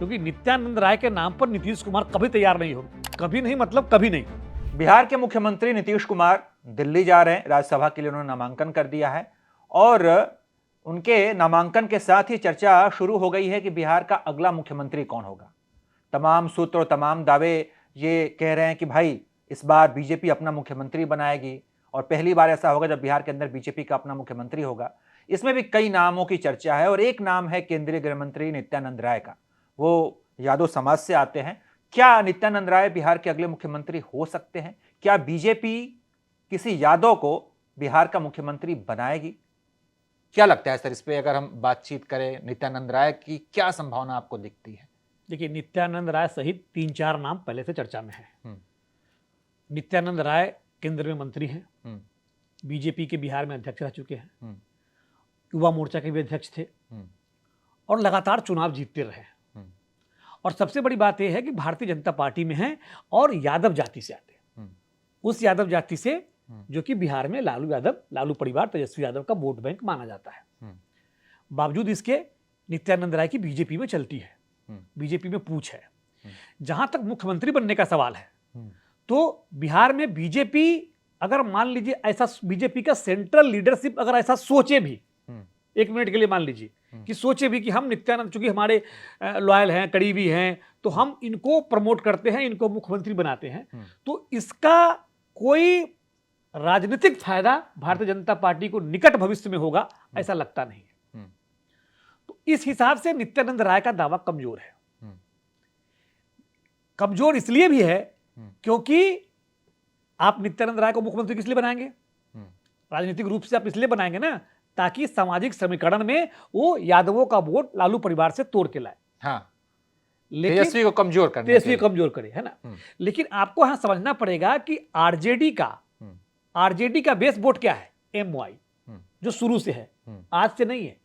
क्योंकि नित्यानंद राय के नाम पर नीतीश कुमार कभी तैयार नहीं होंगे, कभी नहीं मतलब कभी नहीं। बिहार के मुख्यमंत्री नीतीश कुमार दिल्ली जा रहे हैं, राज्यसभा के लिए उन्होंने नामांकन कर दिया है और उनके नामांकन के साथ ही चर्चा शुरू हो गई है कि बिहार का अगला मुख्यमंत्री कौन होगा। तमाम सूत्र और तमाम दावे ये कह रहे हैं कि भाई इस बार बीजेपी अपना मुख्यमंत्री बनाएगी और पहली बार ऐसा होगा जब बिहार के अंदर बीजेपी का अपना मुख्यमंत्री होगा। इसमें भी कई नामों की चर्चा है और एक नाम है केंद्रीय गृह मंत्री नित्यानंद राय का। वो यादव समाज से आते हैं। क्या नित्यानंद राय बिहार के अगले मुख्यमंत्री हो सकते हैं? क्या बीजेपी किसी यादव को बिहार का मुख्यमंत्री बनाएगी? क्या लगता है सर इस पे अगर हम बातचीत करें, नित्यानंद राय की क्या संभावना आपको दिखती है? देखिए, नित्यानंद राय सहित 3-4 नाम पहले से चर्चा में है। नित्यानंद राय केंद्र में मंत्री हैं, बीजेपी के बिहार में अध्यक्ष रह चुके हैं, युवा मोर्चा के भी अध्यक्ष थे और लगातार चुनाव जीतते रहे। और सबसे बड़ी बात यह है कि भारतीय जनता पार्टी में हैं और यादव जाति से आते हैं, उस यादव जाति से जो कि बिहार में लालू परिवार, तेजस्वी यादव का वोट बैंक माना जाता है। बावजूद इसके नित्यानंद राय की बीजेपी में चलती है, बीजेपी में पूछ है। जहां तक मुख्यमंत्री बनने का सवाल है तो बिहार में बीजेपी अगर मान लीजिए ऐसा, बीजेपी का सेंट्रल लीडरशिप अगर ऐसा सोचे भी, एक मिनट के लिए मान लीजिए कि सोचे भी कि हम नित्यानंद चूंकि हमारे लॉयल हैं, करीबी हैं, तो हम इनको प्रमोट करते हैं, इनको मुख्यमंत्री बनाते हैं, तो इसका कोई राजनीतिक फायदा भारतीय जनता पार्टी को निकट भविष्य में होगा ऐसा लगता नहीं है। तो इस हिसाब से नित्यानंद राय का दावा कमजोर है। कमजोर इसलिए भी है क्योंकि आप नित्यानंद राय को मुख्यमंत्री किस लिए बनाएंगे? राजनीतिक रूप से आप इसलिए बनाएंगे ना ताकि सामाजिक समीकरण में वो यादवों का वोट लालू परिवार से तोड़ के लाए। हाँ, लेकिन तेजस्वी को कमजोर करने, तेजस्वी कमजोर करे, है ना। लेकिन आपको यहां समझना पड़ेगा कि आरजेडी का बेस वोट क्या है? एमवाई, जो शुरू से है, आज से नहीं है,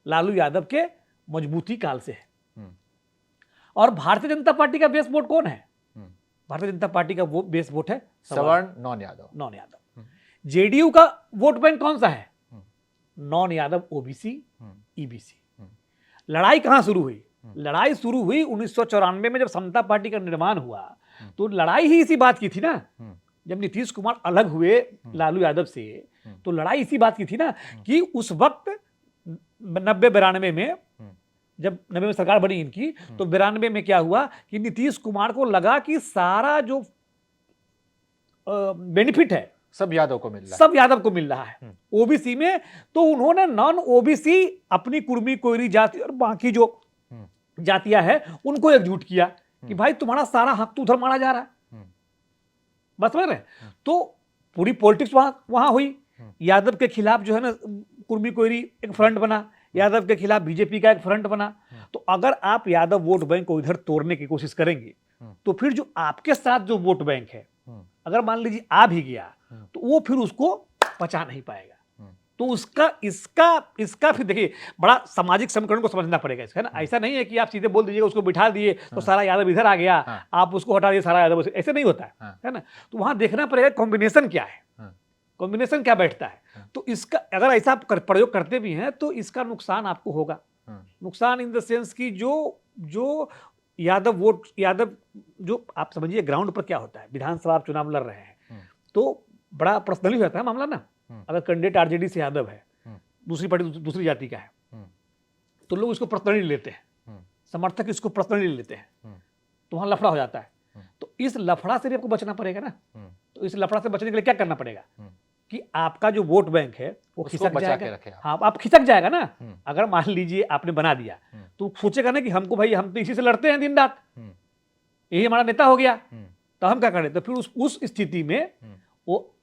लालू यादव के मजबूती काल से है। और भारतीय जनता पार्टी का बेस वोट कौन है? भारतीय जनता पार्टी का वो बेस वोट है सवर्ण, नॉन यादव। जेडीयू का वोट बैंक कौन सा है? Non Yadav, OBC, EBC. लड़ाई कहां शुरू हुई? लड़ाई शुरू हुई 1994 में जब समता पार्टी का निर्माण हुआ, तो लड़ाई ही इसी बात की थी ना। जब नीतीश कुमार अलग हुए लालू यादव से, तो लड़ाई इसी बात की थी ना कि उस वक्त 90-92 में, जब 90 में सरकार बनी इनकी, तो 92 में क्या हुआ कि नीतीश कुमार को लगा कि सारा जो बेनिफिट है सब यादव को मिल रहा है, सब यादव को मिल रहा है ओबीसी में। तो उन्होंने नॉन ओबीसी, अपनी कुर्मी, कोयरी जाति और बाकी जो जातियां हैं उनको एकजुट किया कि भाई तुम्हारा सारा हक तो उधर मारा जा रहा है। बस समझ रहे? तो पूरी पॉलिटिक्स वहां हुई। यादव के खिलाफ जो है ना कुर्मी कोयरी एक फ्रंट बना, यादव के खिलाफ बीजेपी का एक फ्रंट बना। तो अगर आप यादव वोट बैंक को इधर तोड़ने की कोशिश करेंगे तो फिर जो आपके साथ जो वोट बैंक है, अगर मान लीजिए आ भी गया, तो वो फिर उसको पचा नहीं पाएगा। तो इसका फिर देखिए, बड़ा सामाजिक समीकरण को समझना पड़ेगा इसका, है ना। ऐसा नहीं है कि आप सीधे बोल दीजिएगा उसको बिठा दिए तो सारा यादव इधर आ गया, आप उसको हटा दिए सारा यादव, ऐसे नहीं होता है ना। तो वहां देखना पड़ेगा कॉम्बिनेशन क्या है, कॉम्बिनेशन क्या बैठता है। तो इसका अगर ऐसा आप प्रयोग करते भी हैं तो इसका नुकसान आपको होगा। नुकसान इन द सेंस की जो यादव वोट, यादव जो आप समझिए ग्राउंड पर क्या होता है, विधानसभा चुनाव लड़ रहे हैं तो बड़ा पर्सनली होता है मामला ना। अगर कैंडिडेट आरजेडी से यादव है, दूसरी पार्टी दूसरी जाति का है, तो लोग इसको पर्सनली लेते हैं, समर्थक इसको पर्सनली लेते हैं, तो वहां लफड़ा हो जाता है। तो इस लफड़ा से भी आपको बचना पड़ेगा ना। तो इस लफड़ा से बचने के लिए क्या करना पड़ेगा कि आपका जो वोट बैंक है वो खिसक जाएगा। हाँ, आप खिसक जाएगा ना। अगर मान लीजिए आपने बना दिया तो सोचेगा ना कि हमको भाई, हम तो इसी से लड़ते हैं दिन रात, यही हमारा नेता हो गया, तो हम क्या करें। तो फिर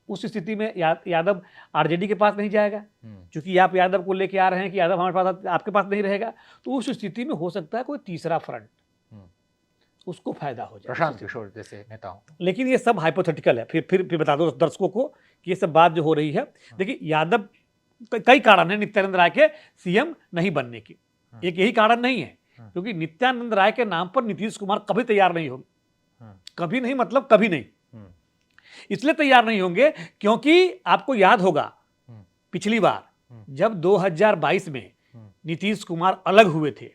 उस स्थिति में यादव आरजेडी के पास नहीं जाएगा, क्योंकि आप यादव को लेके आ रहे हैं कि यादव हमारे पास, आपके पास नहीं रहेगा। तो उस स्थिति में हो सकता है कोई तीसरा फ्रंट, उसको फायदा हो जाए, प्रशांत किशोर जैसे नेताओं। लेकिन ये सब हाइपोथेटिकल है। फिर बता दो दर्शकों को कि ये सब बात जो हो रही है, देखिए यादव कई कारण है नित्यानंद राय के सीएम नहीं बनने की। एक यही कारण नहीं है, क्योंकि नित्यानंद राय के नाम पर नीतीश कुमार कभी तैयार नहीं होंगे, कभी नहीं मतलब कभी नहीं। इसलिए तैयार नहीं होंगे क्योंकि आपको याद होगा पिछली बार जब 2022 में नीतीश कुमार अलग हुए थे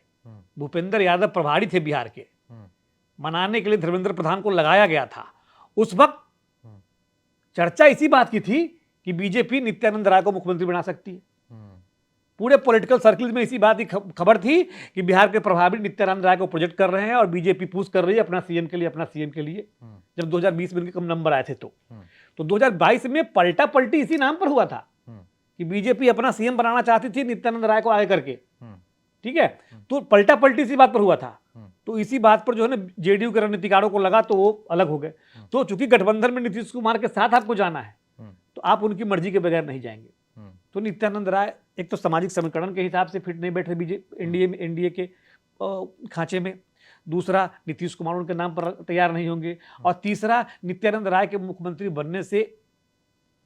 भूपेंद्र यादव प्रभारी थे बिहार के, मनाने के लिए धर्मेंद्र प्रधान को लगाया गया था। उस वक्त चर्चा इसी बात की थी कि बीजेपी नित्यानंद राय को मुख्यमंत्री बना सकती है। पूरे पॉलिटिकल सर्किल में इसी बात की खबर थी कि बिहार के प्रभारी नित्यानंद राय को प्रोजेक्ट कर रहे हैं और बीजेपी पुश कर रही है अपना सीएम के लिए, जब 2020 में इनके कम नंबर आए थे। तो 2022 में पलटा पलटी इसी नाम पर हुआ था कि बीजेपी अपना सीएम बनाना चाहती थी नित्यानंद राय को आगे करके, ठीक है। तो पलटा पलटी इसी बात पर हुआ था। तो इसी बात पर जो है ना जेडीयू के रणनीतिकारों को लगा तो वो अलग हो गए। तो चूंकि गठबंधन में नीतीश कुमार के साथ आपको जाना है तो आप उनकी मर्जी के बगैर नहीं जाएंगे। तो नित्यानंद राय एक तो सामाजिक समीकरण के हिसाब से फिट नहीं बैठ रहे एनडीए के खांचे में, दूसरा नीतीश कुमार उनके नाम पर तैयार नहीं होंगे, और तीसरा नित्यानंद राय के मुख्यमंत्री बनने से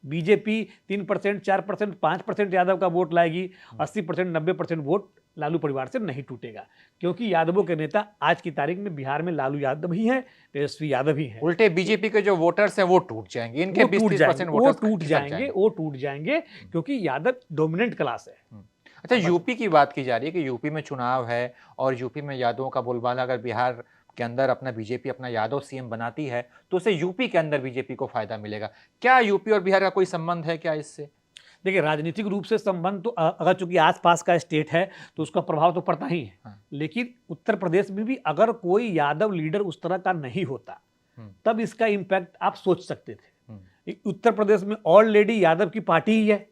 बीजेपी 3%, 4%, 5% यादव का वोट लाएगी, 80%, 90% वोट लालू परिवार से नहीं टूटेगा, क्योंकि यादवों के नेता आज की तारीख में बिहार में लालू यादव ही हैं, तेजस्वी यादव ही हैं। उल्टे बीजेपी के जो वोटर्स हैं वो टूट जाएंगे, इनके 20-30% वो टूट जाएंगे क्योंकि यादव डोमिनेंट क्लास है। अच्छा, यूपी की बात की जा रही है कि यूपी में चुनाव है और यूपी में यादवों का बोलबाला, अगर बिहार के अंदर अपना बीजेपी अपना यादव सीएम बनाती है तो उससे यूपी के अंदर बीजेपी को फायदा मिलेगा। क्या यूपी और बिहार का कोई संबंध है क्या इससे? देखिए, राजनीतिक रूप से संबंध तो अगर चूंकि आसपास का स्टेट है तो उसका प्रभाव तो पड़ता ही है, लेकिन उत्तर प्रदेश में भी अगर कोई यादव लीडर उस तरह का नहीं होता तब इसका इम्पैक्ट आप सोच सकते थे। उत्तर प्रदेश में ऑलरेडी यादव की पार्टी ही है,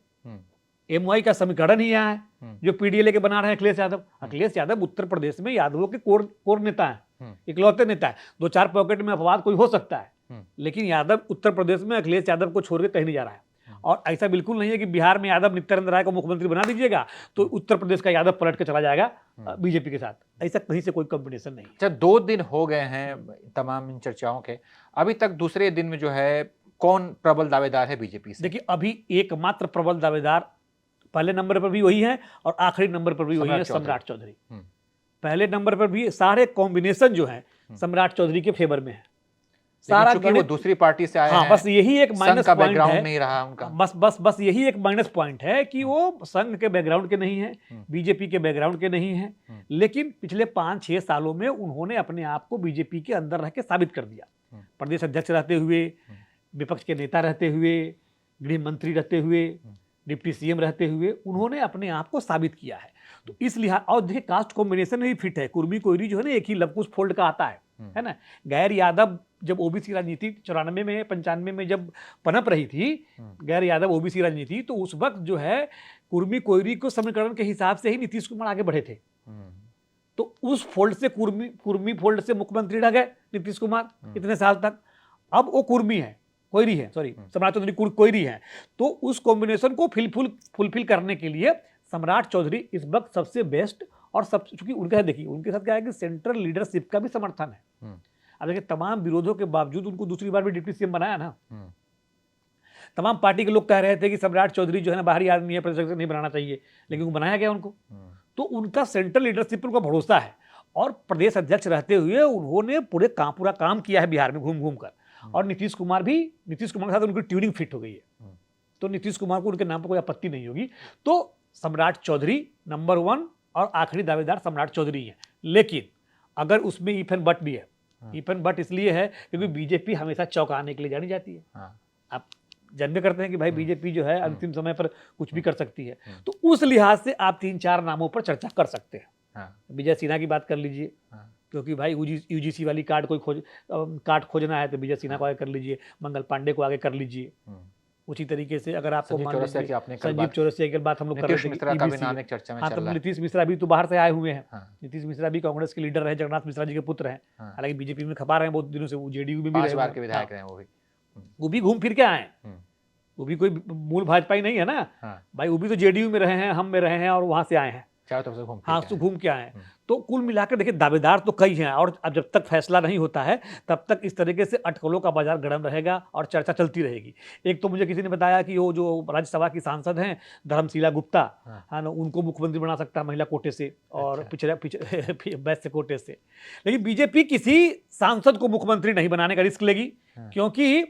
एमवाई का समीकरण ही यहाँ है जो पीडीए लेके बना रहे हैं अखिलेश यादव। अखिलेश यादव उत्तर प्रदेश में यादवों के कोर नेता है, इकलौते नेता है। 2-4 पॉकेट में अपवाद कोई हो सकता है, लेकिन यादव उत्तर प्रदेश में अखिलेश यादव को छोड़ के कहीं नहीं जा रहा है। और ऐसा बिल्कुल नहीं है कि बिहार में यादव नित्यानंद राय को मुख्यमंत्री बना दीजिएगा तो उत्तर प्रदेश का यादव पलट के चला जाएगा बीजेपी के साथ, ऐसा कहीं से कोई कॉम्बिनेशन नहीं। अच्छा, 2 दिन हो गए हैं तमाम इन चर्चाओं के, अभी तक दूसरे दिन में जो है कौन प्रबल दावेदार है बीजेपी से? देखिए, अभी एकमात्र प्रबल दावेदार पहले नंबर पर भी वही है और आखिरी नंबर पर भी वही है, सम्राट चौधरी। पहले नंबर पर भी सारे कॉम्बिनेशन जो है सम्राट चौधरी के फेवर में है। सारा वो दूसरी पार्टी से आए हैं, बस यही एक माइनस पॉइंट है, नहीं रहा उनका। बस यही एक माइनस पॉइंट है कि वो संघ के बैकग्राउंड के नहीं है, बीजेपी के बैकग्राउंड के नहीं है, लेकिन पिछले 5-6 सालों में उन्होंने अपने आप को बीजेपी के अंदर रह के साबित कर दिया। प्रदेश अध्यक्ष रहते हुए, विपक्ष के नेता रहते हुए, गृह मंत्री रहते हुए, डिप्टी सीएम रहते हुए उन्होंने अपने आप को साबित किया है। तो इस लिहाज, और देखिए कास्ट कॉम्बिनेशन भी फिट है। कुर्मी कोयरी जो है ना एक ही लवकुश फोल्ड का आता है ना। गैर यादव जब ओबीसी राजनीति 94 में 95 में जब पनप रही थी गैर यादव ओबीसी राजनीति, तो उस वक्त जो है कुर्मी कोयरी को समीकरण के हिसाब से ही नीतीश कुमार आगे बढ़े थे। तो उस फोल्ड से कुर्मी फोल्ड से मुख्यमंत्री रह गए नीतीश कुमार इतने साल तक। अब वो कुर्मी है, कोयरी है, सॉरी सम्राट चौधरी कोयरी है। तो उस कॉम्बिनेशन को फुलफिल करने के लिए सम्राट चौधरी इस वक्त सबसे बेस्ट और सब, चूंकि उनका देखिए उनके साथ क्या है कि सेंट्रल लीडरशिप का भी समर्थन है। अब देखिए तमाम विरोधों के बावजूद उनको दूसरी बार भी डिप्टी सीएम बनाया ना। तमाम पार्टी के लोग कह रहे थे कि सम्राट चौधरी जो है ना बाहरी आदमी है, प्रदेश नहीं बनाना चाहिए, लेकिन वो बनाया गया उनको। तो उनका सेंट्रल लीडरशिप पर उनका भरोसा है और प्रदेश अध्यक्ष रहते हुए उन्होंने पूरा काम किया है बिहार में घूम कर। और नीतीश कुमार के साथ उनकी ट्यूनिंग फिट हो गई है, तो नीतीश कुमार को उनके नाम पर कोई आपत्ति नहीं होगी। तो सम्राट चौधरी नंबर 1 और आखिरी दावेदार सम्राट चौधरी है। लेकिन अगर उसमें इफ एंड बट भी है, इफ एंड बट इसलिए है क्योंकि बीजेपी हमेशा चौंकाने के लिए जानी जाती है। आप जानते करते हैं कि भाई बीजेपी जो है अंतिम समय पर कुछ भी कर सकती है। तो उस लिहाज से आप 3-4 नामों पर चर्चा कर सकते हैं। विजय सिन्हा की बात कर लीजिए, क्योंकि भाई यूजीसी वाली कार्ड खोजना है तो विजय सिन्हा को आगे कर लीजिए, मंगल पांडे को आगे कर लीजिए। उसी तरीके से अगर आपको संजीव चौरसिया की बात हम लोग कर रहे थे, तो नीतीश मिश्रा भी तो बाहर से आए हुए हैं। नीतीश मिश्रा भी कांग्रेस के लीडर रहे, जगन्नाथ मिश्रा जी के पुत्र हैं। हालांकि बीजेपी में खपा रहे हैं बहुत दिनों से, वो जेडीयू में भी रहे, वो भी घूम फिर के आए। वो भी कोई मूल भाजपाई नहीं है ना भाई, वो भी तो जेडीयू में रहे हैं, हम में रहे हैं और वहां से आए हैं। तो घूम के आए। तो कुल मिलाकर देखिए दावेदार तो कई हैं और अब जब तक फैसला नहीं होता है तब तक इस तरीके से अटकलों का बाजार गर्म रहेगा और चर्चा चलती रहेगी। एक तो मुझे किसी ने बताया कि वो जो राज्यसभा की सांसद हैं धर्मशीला गुप्ता, है ना, उनको मुख्यमंत्री बना सकता है महिला कोटे से और पिछड़े वैश्य कोटे से। लेकिन बीजेपी किसी सांसद को मुख्यमंत्री नहीं बनाने का रिस्क लेगी, क्योंकि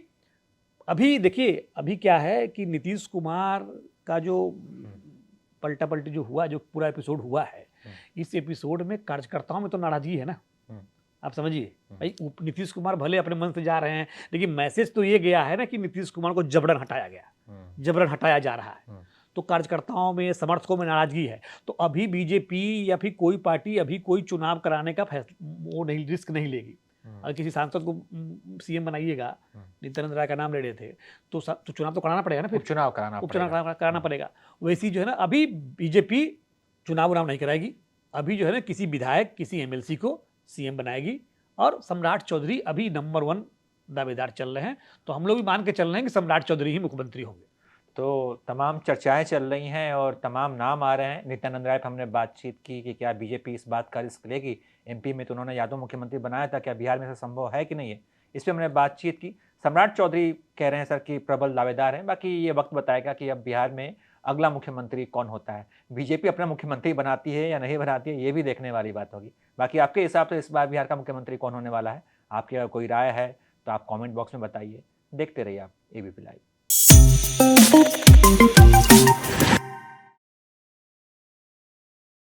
अभी देखिए अभी क्या है कि नीतीश कुमार का जो पलटा पलटी जो हुआ, जो पूरा एपिसोड हुआ है, इस एपिसोड में कार्यकर्ताओं में तो नाराजगी है ना, आप समझिए भाई। नीतीश कुमार भले अपने मन से जा रहे हैं, लेकिन मैसेज तो ये गया है ना कि नीतीश कुमार को जबरन हटाया गया, जबरन हटाया जा रहा है। तो कार्यकर्ताओं में, समर्थकों में नाराजगी है। तो अभी बीजेपी या फिर कोई पार्टी अभी कोई चुनाव कराने का वो नहीं, रिस्क नहीं लेगी। अगर किसी सांसद को सीएम बनाइएगा, नित्यानंद राय का नाम ले रहे थे, तो चुनाव तो कराना पड़ेगा ना, फिर उपचुनाव कराना पड़ेगा। वैसी जो है ना, अभी बीजेपी चुनाव नहीं कराएगी। अभी जो है ना, किसी विधायक, किसी एमएलसी को सीएम बनाएगी। और सम्राट चौधरी अभी नंबर 1 दावेदार चल रहे हैं। तो हम लोग भी मान के चल रहे हैं कि सम्राट चौधरी ही मुख्यमंत्री होंगे। तो तमाम चर्चाएं चल रही हैं और तमाम नाम आ रहे हैं। नित्यानंद राय पर हमने बातचीत की कि क्या बीजेपी इस बात का रिस्क लेगी। एमपी में तो उन्होंने यादव मुख्यमंत्री बनाया था, क्या बिहार में ऐसा संभव है कि नहीं है, इस पर हमने बातचीत की। सम्राट चौधरी कह रहे हैं सर कि प्रबल दावेदार हैं। बाकी ये वक्त बताएगा कि अब बिहार में अगला मुख्यमंत्री कौन होता है। बीजेपी अपना मुख्यमंत्री बनाती है या नहीं बनाती है, ये भी देखने वाली बात होगी। बाकी आपके हिसाब से इस बार बिहार का मुख्यमंत्री कौन होने वाला है, आपकी अगर कोई राय है तो आप कॉमेंट बॉक्स में बताइए। देखते रहिए आप एबीपी लाइव।